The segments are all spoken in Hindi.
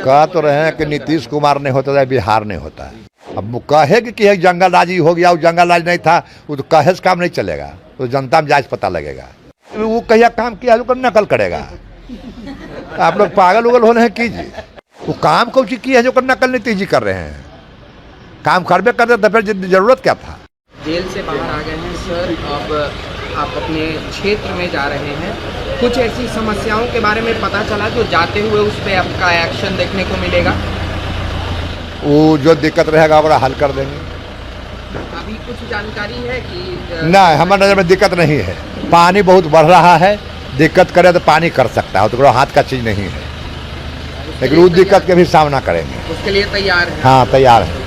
कह तो रहे हैं कि नीतीश कुमार नहीं होता है, बिहार नहीं होता है। अब वो कहेगी कि जंगल राज हो गया, वो जंगल राज नहीं था, वो तो कहे से काम नहीं चलेगा, तो जनता में जांच पता लगेगा। वो कहिया काम किया है, नकल करेगा। आप लोग पागल उगल होने हैं कीजिए। वो काम कौन सी की है जो नकल नीतीश जी कर रहे हैं? काम करबे करते तो फिर जरूरत क्या था? जेल से बाहर आ गए हैं सर, अब आप अपने क्षेत्र में जा रहे हैं। कुछ ऐसी समस्याओं के बारे में पता चला जो जाते हुए उस पर आपका एक्शन देखने को मिलेगा? वो जो दिक्कत रहेगा वो हल कर देंगे। अभी कुछ जानकारी है कि नहीं, हमारे नज़र में दिक्कत नहीं है। पानी बहुत बढ़ रहा है, दिक्कत करे तो पानी कर सकता है, तो हाथ का चीज़ नहीं है, लेकिन उस दिक्कत के भी सामना करेंगे। उसके लिए तैयार है? हाँ, तैयार है।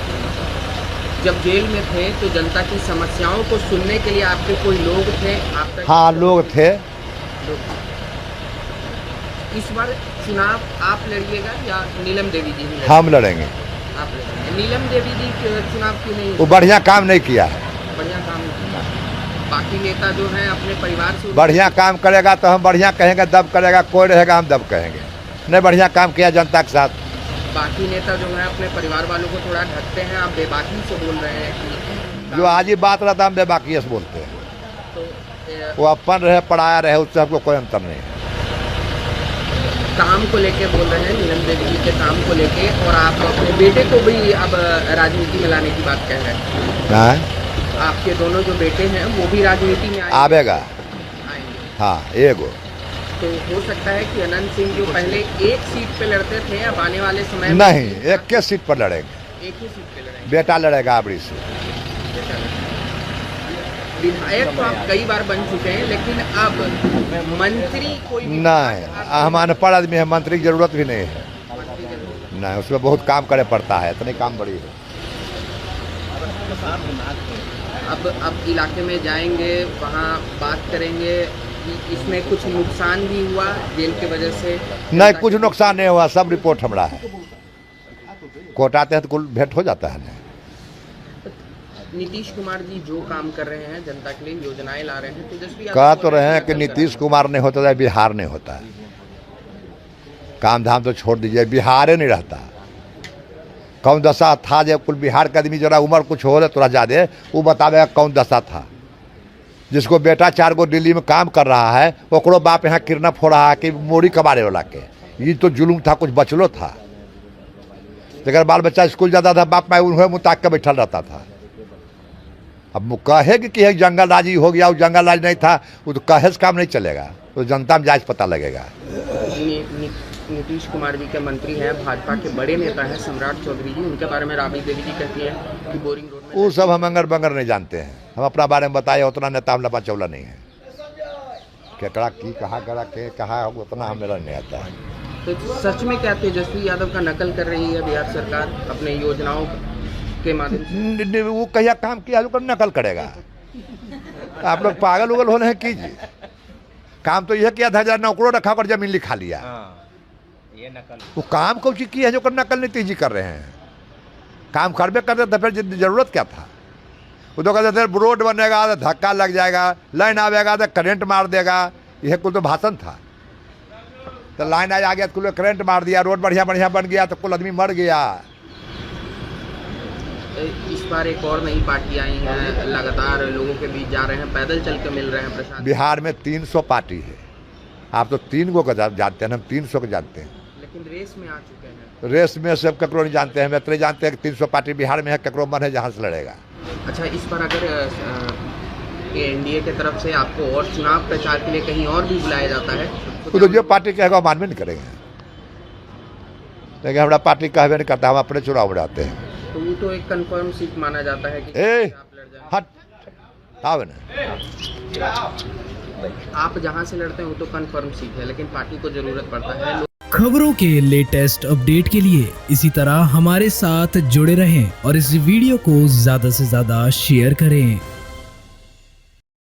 जब जेल में थे तो जनता की समस्याओं को सुनने के लिए आपके कोई लोग थे आप तक? हाँ, लोग थे। इस बार चुनाव आप लड़िएगा या नीलम देवी जी? हम लड़ेंगे। आप लड़ेंगे। नीलम देवी जी चुनाव क्यों नहीं? वो बढ़िया काम नहीं किया है। बढ़िया काम नहीं किया। बाकी नेता जो हैं अपने परिवार से बढ़िया काम करेगा तो हम बढ़िया कहेंगे, दब करेगा कोई रहेगा हम दब कहेंगे। नहीं, बढ़िया काम किया जनता के साथ। बाकी नेता जो है अपने परिवार वालों को थोड़ा ढकते हैं, आप बेबाकी से बोल रहे हैं कि जो आज ही बात रहता हम बेबाकी से बोलते हैं। तो वो अपन रहे पढ़ाया रहे, उससे हमको कोई अंतर नहीं है। काम को लेके बोल रहे हैं, नीलम देवी जी के काम को लेके, और आप अपने बेटे को भी अब राजनीति में लाने की बात कह रहे हैं। आपके दोनों जो बेटे हैं वो भी राजनीति में आवेगा। आएंगे। हाँ, एगो तो हो सकता है कि अनंत सिंह जो पहले एक सीट पे लड़ते थे अब आने वाले समय में नहीं, एक के सीट पर लड़ेंगे। एक ही सीट पे लड़ेंगे। बेटा लड़ेगा आबड़ी से। विधायक तो आप कई बार बन चुके हैं, लेकिन अब मंत्री कोई नहीं, हम अनपढ़ आदमी है, मंत्री की जरूरत भी नहीं है। नहीं, उसमें बहुत काम करे पड़ता है, इतनी काम बड़ी है। अब इलाके में जाएंगे, वहाँ बात करेंगे कि इसमें कुछ नुकसान भी हुआ जेल की वजह से? नहीं, कुछ नुकसान नहीं हुआ, सब रिपोर्ट हमारा है। कोर्ट आते हैं तो कुल भेंट हो जाता है। नीतीश कुमार जी जो काम कर रहे हैं जनता के लिए, योजनाएं ला रहे हैं, तेजस्वी कह तो रहे हैं कि नीतीश कुमार नहीं होता है, बिहार नहीं होता है। काम धाम तो छोड़ दीजिए, बिहार ही नहीं रहता। कौन दशा था जब कुल बिहार के आदमी जरा उम्र कुछ हो रहे थोड़ा ज़्यादा, वो बतावेगा कौन दशा था। जिसको बेटा 4 गो दिल्ली में काम कर रहा है, ओकरो बाप यहाँ किडनैप हो रहा है कि मोरी कबारे वाला के। ये तो जुलूम था, कुछ बचलो था। अगर बाल बच्चा स्कूल जाता था, बाप माई उन्हें मुताक के बैठल रहता था। अब वो कहेगी कि जंगल राज हो गया, वो जंगल राज नहीं था, वो तो कहे से काम नहीं चलेगा, तो जनता में जांच पता लगेगा। नीतीश कुमार जी के मंत्री हैं, भाजपा के बड़े नेता हैं सम्राट चौधरी जी, उनके बारे में राबड़ी देवी जी कहती हैं कि बोरिंग रोड में वो सब हम अंगर बंगर नहीं जानते हैं। हम अपना बारे में बताए उतना नेता हम लपा चौला नहीं है। केकड़ा की कहाँ करा के कहा उतना हमें नहीं आता है। तो सच में क्या तेजस्वी यादव का नकल कर रही है बिहार सरकार अपने योजनाओं के माध्यम से? वो कहिया काम किया तो नकल करेगा। आप लोग पागल उगल होने हैं कीजिए। काम तो यह किया था, जरा नौकरों रखा कर जमीन लिखा लिया। ये नकल। वो काम कौन सी की है जो नकल नीतीश जी कर रहे हैं? काम करबे करते तो फिर जरूरत क्या था? वो तो कहते थे रोड बनेगा तो धक्का लग जाएगा, लाइन आवेगा तो करंट मार देगा, यह कुल तो भाषण था। तो लाइन आ गया तो कुल करंट मार दिया, रोड बढ़िया बढ़िया बन गया तो कुल आदमी मर गया। इस बार एक और नई पार्टी आई है, लगातार लोगों के बीच जा रहे हैं, पैदल चल के मिल रहे हैं प्रशासन। बिहार में 300 पार्टी है। आप तो 3 को जानते हैं, हम 300 को जानते हैं। लेकिन रेस में आ चुके हैं। रेस में सब ककरो नहीं जानते हैं, हम इतने जानते हैं कि 300 पार्टी बिहार में है, ककरो मन है जहाँ से लड़ेगा। अच्छा, इस बार अगर एनडीए की तरफ से आपको और चुनाव प्रचार के लिए कहीं और भी बुलाया जाता है तो जो पार्टी कहेगा वो मानवे नहीं करेंगे। लेकिन हमारा पार्टी कहवे नहीं करता, हम अपने चुनाव में जाते हैं। तो वो तो एक कंफर्म सीट माना जाता है कि आप लड़ जाएं। हट आवे ना। आप जहां से लड़ते हैं वो तो कंफर्म सीट है, लेकिन पार्टी को जरूरत पड़ता है। खबरों के लेटेस्ट अपडेट के लिए इसी तरह हमारे साथ जुड़े रहें और इस वीडियो को ज्यादा से ज्यादा शेयर करें।